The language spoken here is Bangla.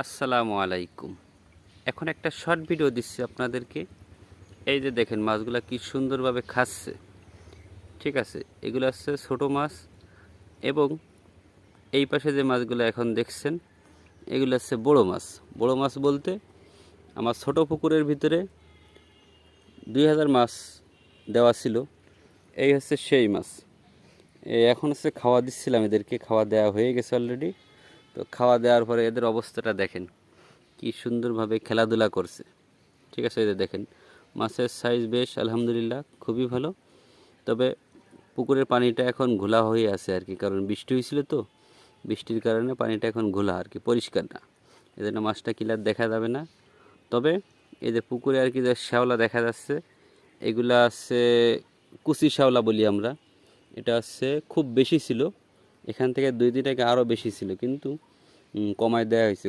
আসসালামু আলাইকুম। এখন একটা শর্ট ভিডিও দিচ্ছি আপনাদেরকে। এই যে দেখেন মাছগুলা কি সুন্দরভাবে খাচ্ছে। ঠিক আছে, এগুলো হচ্ছে ছোট মাছ এবং এই পাশে যে মাছগুলো এখন দেখছেন এগুলো হচ্ছে বড় মাছ। বড় মাছ বলতে আমার ছোট পুকুরের ভিতরে 2000 মাছ দেওয়া ছিল। এই হচ্ছে সেই মাছ। এখন হচ্ছে খাওয়া দিচ্ছিলাম, এদেরকে খাওয়া দেওয়া হয়ে গেছে অলরেডি। তো খাওয়া দেওয়ার পরে এদের অবস্থাটা দেখেন, কি সুন্দরভাবে খেলাধুলা করছে। ঠিক আছে, এই যে দেখেন মাছের সাইজ বেশ আলহামদুলিল্লাহ খুবই ভালো। তবে পুকুরের পানিটা এখন ঘোলা হয়ে আছে আর কি, কারণ বৃষ্টি হয়েছিল তো, বৃষ্টির কারণে পানিটা এখন ঘোলা আর কি, পরিষ্কার না, এজন্য মাছটা ক্লিয়ার দেখা যাবে না। তবে এই যে পুকুরে আর কি যে শ্যাওলা দেখা যাচ্ছে, এগুলা আছে কুচি শ্যাওলা বলি আমরা। এটা হচ্ছে খুব বেশি ছিল, এখান থেকে 2 দিন আগে আরও বেশি ছিল, কিন্তু কমায় দেওয়া হয়েছে।